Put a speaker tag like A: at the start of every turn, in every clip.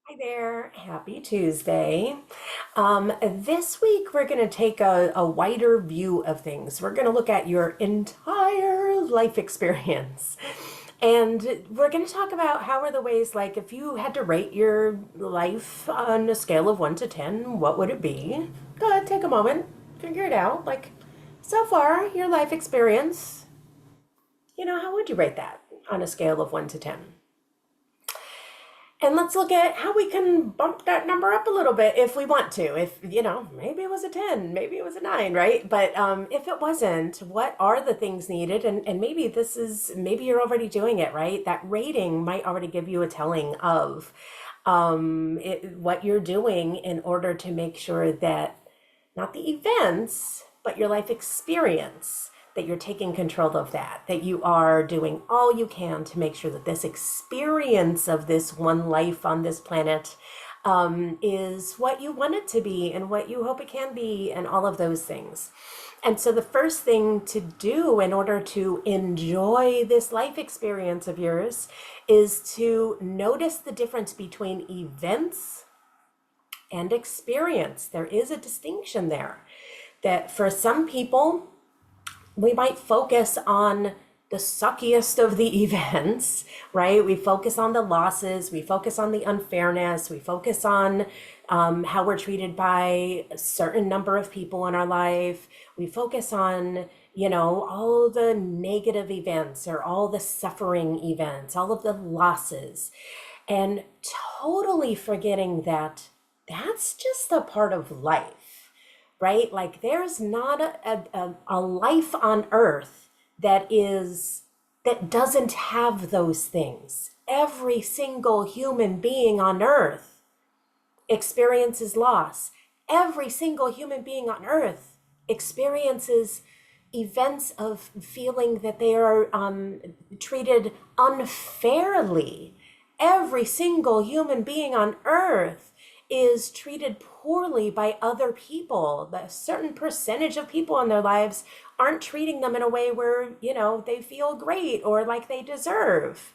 A: Hi there, happy Tuesday. This week we're going to take a wider view of things. We're going to look at your entire life experience. And we're going to talk about how are the ways, like if you had to rate your life on a scale of 1 to 10, what would it be? Go ahead, take a moment, figure it out. Like, so far, your life experience, how would you rate that on a scale of 1 to 10? And let's look at how we can bump that number up a little bit if we want to. If, maybe it was a 10, maybe it was a 9, right? But if it wasn't, what are the things needed? And maybe you're already doing it, right? That rating might already give you a telling of what you're doing in order to make sure that not the events, but your life experience, that you're taking control of that you are doing all you can to make sure that this experience of this one life on this planet is what you want it to be and what you hope it can be, and all of those things. And so, the first thing to do in order to enjoy this life experience of yours is to notice the difference between events and experience. There is a distinction there that for some people, we might focus on the suckiest of the events, right? We focus on the losses, we focus on the unfairness, we focus on how we're treated by a certain number of people in our life. We focus on, all the negative events or all the suffering events, all of the losses, and totally forgetting that that's just a part of life, right? Like there's not a life on earth that doesn't have those things. Every single human being on earth experiences loss. Every single human being on earth experiences events of feeling that they are treated unfairly. Every single human being on earth is treated poorly by other people. A certain percentage of people in their lives aren't treating them in a way where, they feel great or like they deserve.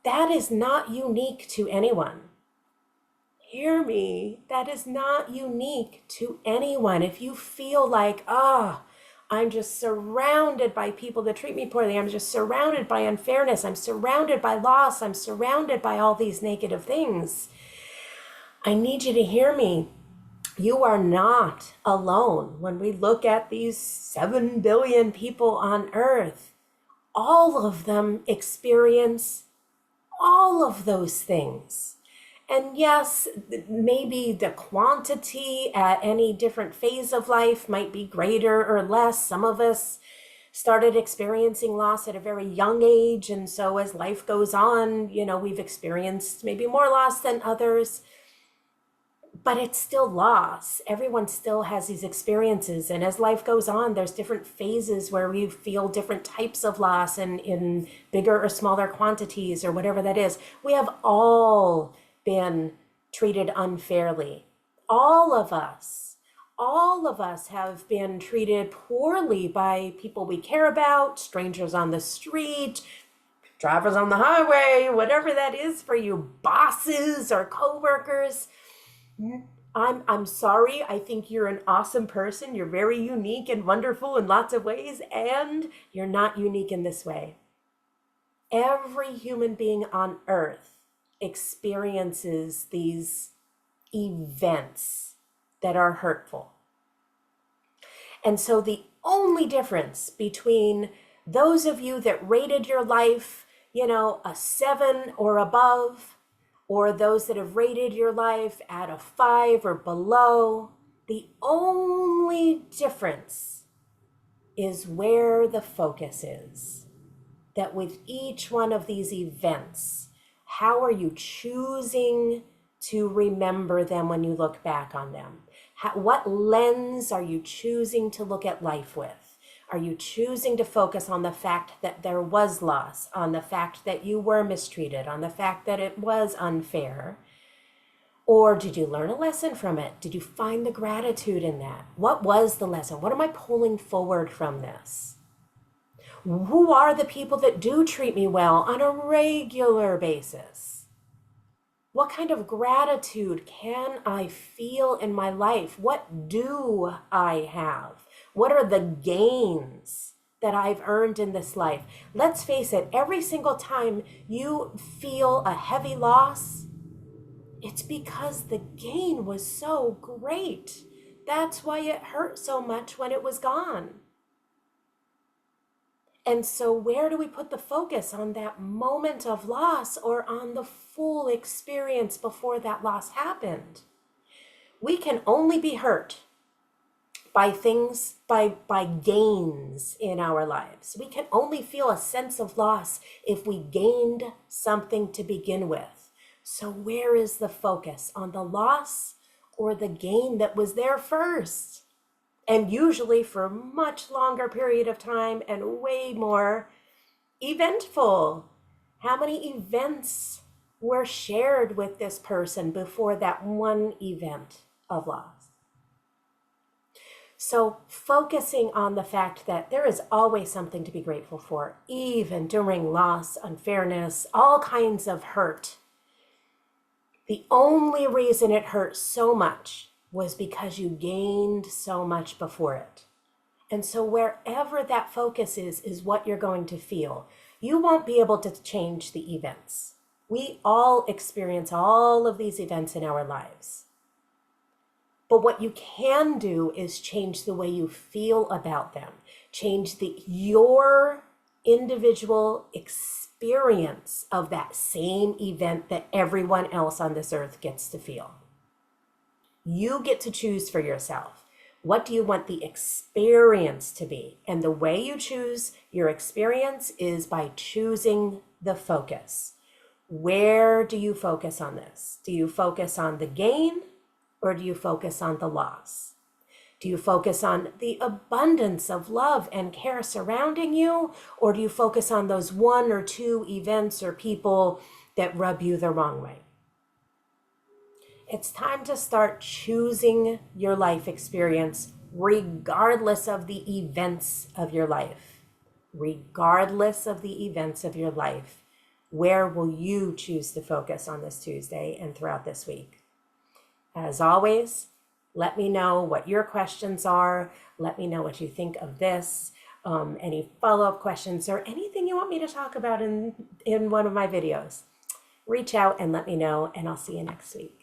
A: That is not unique to anyone. Hear me. That is not unique to anyone. If you feel like, I'm just surrounded by people that treat me poorly, I'm just surrounded by unfairness, I'm surrounded by loss, I'm surrounded by all these negative things, I need you to hear me. You are not alone. When we look at these 7 billion people on earth, all of them experience all of those things. And yes, maybe the quantity at any different phase of life might be greater or less. Some of us started experiencing loss at a very young age. And so as life goes on, we've experienced maybe more loss than others. But it's still loss. Everyone still has these experiences. And as life goes on, there's different phases where we feel different types of loss and in bigger or smaller quantities or whatever that is. We have all been treated unfairly. All of us. All of us have been treated poorly by people we care about, strangers on the street, drivers on the highway, whatever that is for you, bosses or coworkers. I'm sorry. I think you're an awesome person. You're very unique and wonderful in lots of ways, and you're not unique in this way. Every human being on earth experiences these events that are hurtful. And so the only difference between those of you that rated your life, a 7 or above, or those that have rated your life at a 5 or below, the only difference is where the focus is. That with each one of these events, how are you choosing to remember them when you look back on them? What lens are you choosing to look at life with? Are you choosing to focus on the fact that there was loss, on the fact that you were mistreated, on the fact that it was unfair? Or did you learn a lesson from it? Did you find the gratitude in that? What was the lesson? What am I pulling forward from this? Who are the people that do treat me well on a regular basis? What kind of gratitude can I feel in my life? What do I have? What are the gains that I've earned in this life? Let's face it, every single time you feel a heavy loss, it's because the gain was so great. That's why it hurt so much when it was gone. And so, where do we put the focus? On that moment of loss or on the full experience before that loss happened? We can only be hurt by things, by gains in our lives. We can only feel a sense of loss if we gained something to begin with. So, where is the focus? On the loss or the gain that was there first? And usually for a much longer period of time and way more eventful. How many events were shared with this person before that one event of loss? So focusing on the fact that there is always something to be grateful for, even during loss, unfairness, all kinds of hurt. The only reason it hurt so much was because you gained so much before it. And so wherever that focus is what you're going to feel. You won't be able to change the events. We all experience all of these events in our lives. But what you can do is change the way you feel about them. Change your individual experience of that same event that everyone else on this earth gets to feel. You get to choose for yourself. What do you want the experience to be? And the way you choose your experience is by choosing the focus. Where do you focus on this? Do you focus on the gain or do you focus on the loss? Do you focus on the abundance of love and care surrounding you, or do you focus on those one or two events or people that rub you the wrong way? It's time to start choosing your life experience regardless of the events of your life. Regardless of the events of your life, where will you choose to focus on this Tuesday and throughout this week? As always, let me know what your questions are. Let me know what you think of this. Any follow-up questions or anything you want me to talk about in one of my videos. Reach out and let me know, and I'll see you next week.